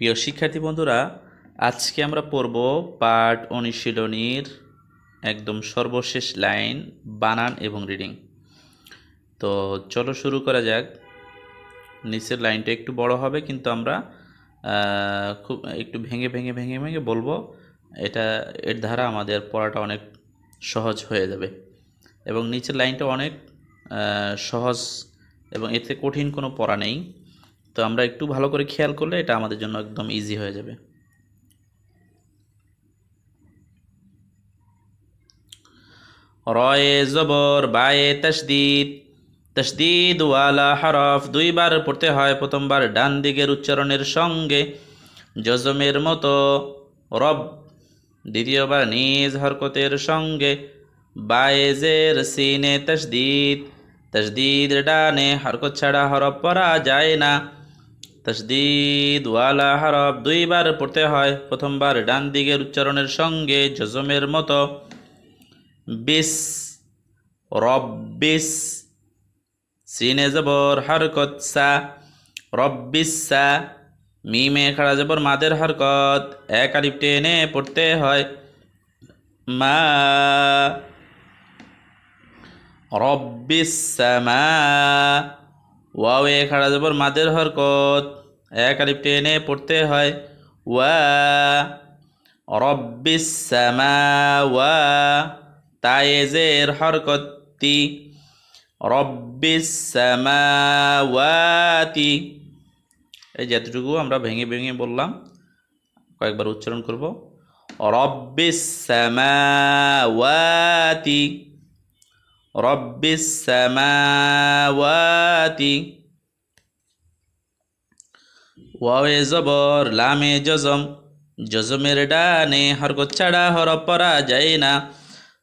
প্রিয় শিক্ষার্থী বন্ধুরা, আজকে আমরা পড়ব পাঠ অনুশীলনীর একদম সর্বশেষ লাইন, বানান এবং রিডিং। তো চলো শুরু করা যাক। নিচের লাইনটা একটু বড় হবে, কিন্তু আমরা খুব একটু ভেঙে ভেঙে ভেঙে ভেঙে বলবো। এর দ্বারা আমাদের পড়াটা অনেক সহজ হয়ে যাবে এবং নিচের লাইনটা অনেক সহজ এবং এতে কঠিন কোনো পড়া নেই। তো আমরা একটু ভালো করে খেয়াল করলে এটা আমাদের জন্য একদম ইজি হয়ে যাবে। রয়ে জবর বায়ে তাসদিদ, তাসদিদ ওয়ালা হরফ দুইবার পড়তে হয়। প্রথমবার ডান দিকের উচ্চারণের সঙ্গে জজমের মতো রব, দ্বিতীয়বার নিজ হরকতের সঙ্গে বায়েজের সিনে তাসদিদ। তাসদিদ ডানে হরকত ছাড়া হরফ পড়া যায় না। তাসদিদ ওয়ালা হরফ দুইবার পড়তে হয়। প্রথমবার ডান দিকের উচ্চারণের সঙ্গে জজমের মতো বিস, রব্বিস, সিনে জবর হরকত সা, রব্বিসা, মিমে খাড়া জবর মাদের হরকত এক আলিফ টেনে পড়তে হয়। মা, রব্বিস সামা, ওয়াওয়ে খাড়া জবর মাদের হরকত এক আলিফ টেনে পড়তে হয়। ওয়া, রব্বিস সামাওয়া, তায়েজের হরকত তি, রব্বিস সামাওয়াতি। এই যতটুকু আমরা ভেঙে ভেঙে বললাম, কয়েকবার উচ্চারণ করব। রব্বিস সামাওয়াতি, রব্বিস সামাওয়াতি। ওয়াওয়ে জবর লামে জজম, জজমের ডানে হরকত ছাড়া হরফ পড়া যায় না।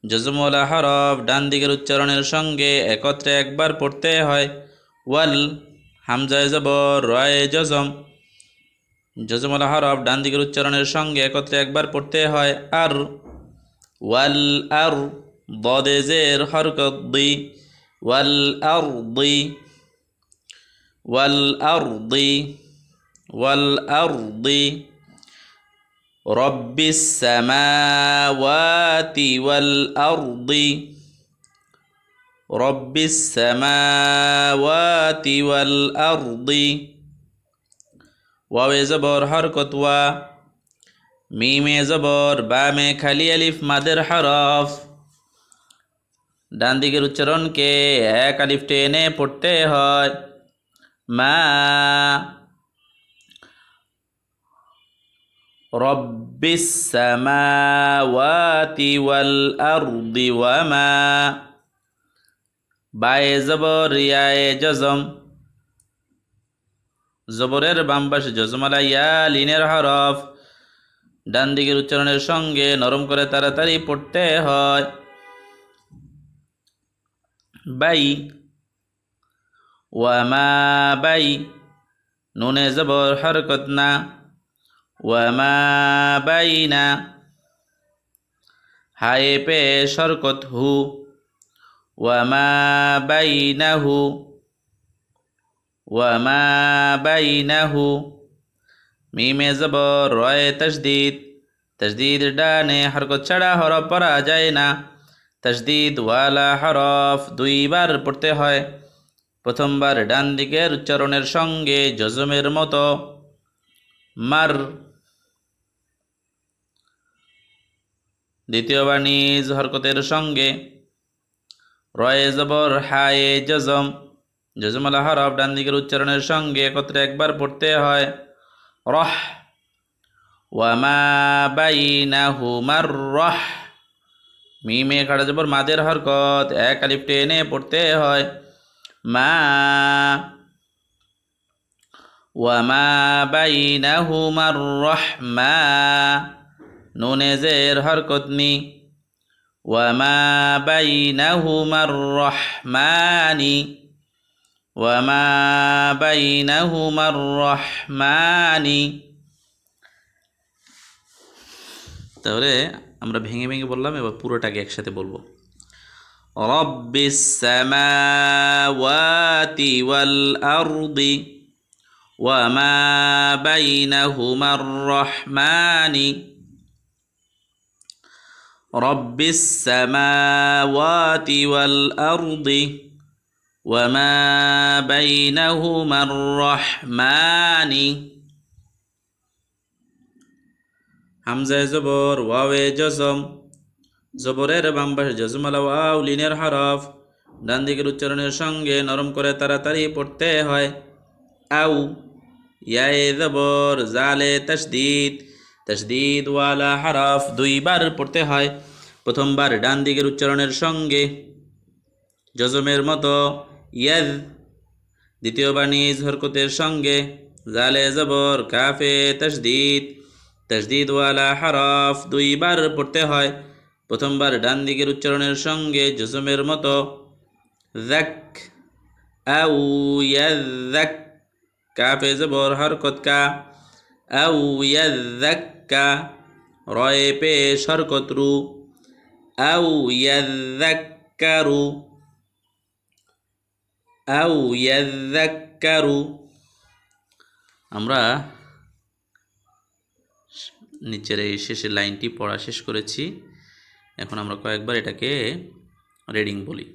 জজমওয়ালা হরফ ডান দিকের উচ্চারণের সঙ্গে একত্রে একবার পড়তে হয়। ওয়াল, হামজায়ে জবর রয়ে জজম, জজমওয়ালা হরফ ডান দিকের উচ্চারণের সঙ্গে একত্রে একবার পড়তে হয়। আর, ওয়াল আর, দদে জের হরকত দি, ওয়াল আর দি, ওয়াল আর দি, ওয়াল আর দি। রব্বিস সামাওয়াতি ওয়াল আরদি, রব্বিস সামাওয়াতি ওয়াল আরদি। ওয়াওয়ে জবর হরকত ওয়া, মিমে জবর বামে খালি আলিফ মাদের হরফ ডান দিকের উচ্চারণকে এক আলিফ টেনে পড়তে হয়। মা, রব্বিস সামাওয়াতি ওয়াল আরদি ওয়ামা, বায়ে জবর ইয়ায়ে জজম, জবরের বাম পাশে জজমালা ইয়া লিনের হরফ ডান দিকের উচ্চারণের সঙ্গে নরম করে তাড়াতাড়ি পড়তে হয়। বাই, ওয়ামা বাই, নুনে জবর হরকত না, ওয়ামা বাইনা, হায়ে পেশ হরকত হু, ওয়ামা বাইনাহু, ওয়ামা বাইনাহু। মিমে জবর রয়ে তাসদিদ, তাসদিদ ডানে হরকত ছাড়া হরফ পড়া যায় না। তাসদিদ ওয়ালা হরফ দুইবার পড়তে হয়। প্রথমবার ডান দিকের উচ্চারণের সঙ্গে জজমের মতো মার, দ্বিতীয়বার নিজ হরকতের সঙ্গে রয়ে জবর হায়ে জজম, জজমালা হরফ ডান দিকের উচ্চারণের সঙ্গে একত্রে একবার পড়তে হয়। রহ, ওয়ামা বাইনাহুমার রহ, মিমে খাড়া জবর মাদের হরকত এক আলিফ টেনে পড়তে হয়। মা, ওয়ামা বাইনাহুমার রহমা, নুনে জের হরকত নি, ওয়ামা বাইনাহুমার রহমানি, ওয়ামা বাইনাহুমার রহমানি। তাহলে আমরা ভেঙে ভেঙে বললাম, এবার পুরোটাকে একসাথে বলবো। রব্বিস সামাওয়াতি ওয়াল আরদি, وما بينهما الرحمن رب السماوات والأرض وما بينهما الرحمن হামজা জবর ওয়াওয়ে জজম জবরের বাম পাশে জজমালা ওয়াও লিনের হরফ ডান দিকের উচ্চারণের সঙ্গে নরম করে তাড়াতাড়ি পড়তে হয় আউ ইয়ায়ে জবর জালে তাসদীদ তাসদীদ ওয়ালা হরফ দুইবার পড়তে হয় প্রথমবার ডান দিকের উচ্চারণের সঙ্গে জজমের মতো ইয়াদ দ্বিতীয়বার নিজ হরকতের সঙ্গে জালে জবর কাফে তাসদীদ তাসদীদ ওয়ালা হরফ দুইবার পড়তে হয় প্রথমবার ডান দিকের উচ্চারণের সঙ্গে জজমের মতো যাক আউ ইয়াযাক কাফে জবর হরকত কা আউ ইয়াযাক্কা রয়ে পেশ হরকত রু আউ ইয়াযাক্কারু আউ ইয়াযাক্কারু আমরা নিচের এই শেষের লাইনটি পড়া শেষ করেছি এখন আমরা কয়েকবার এটাকে রিডিং বলি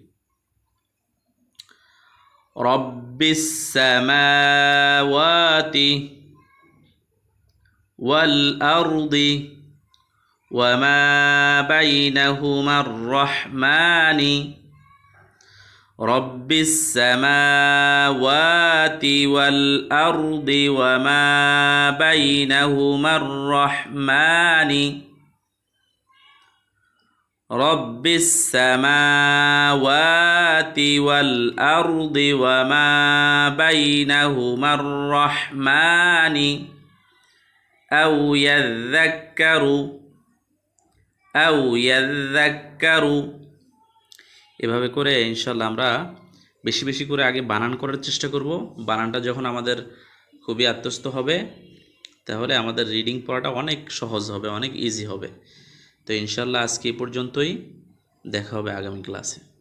রব্বিস সামাওয়াতি ওয়াল আরদি ওয়ামা বাইনাহুমার রহমানি رب السماوات والأرض وما بينهما الرحمن رب السماوات والأرض وما بينهما الرحمن أو يذكر এভাবে করে ইনশাআল্লাহ আমরা বেশি বেশি করে আগে বানান করার চেষ্টা করব বানানটা যখন আমাদের খুবই আত্মস্থ হবে তাহলে আমাদের রিডিং পড়াটা অনেক সহজ হবে অনেক ইজি হবে তো ইনশাআল্লাহ আজকে এই পর্যন্তই দেখা হবে আগামী ক্লাসে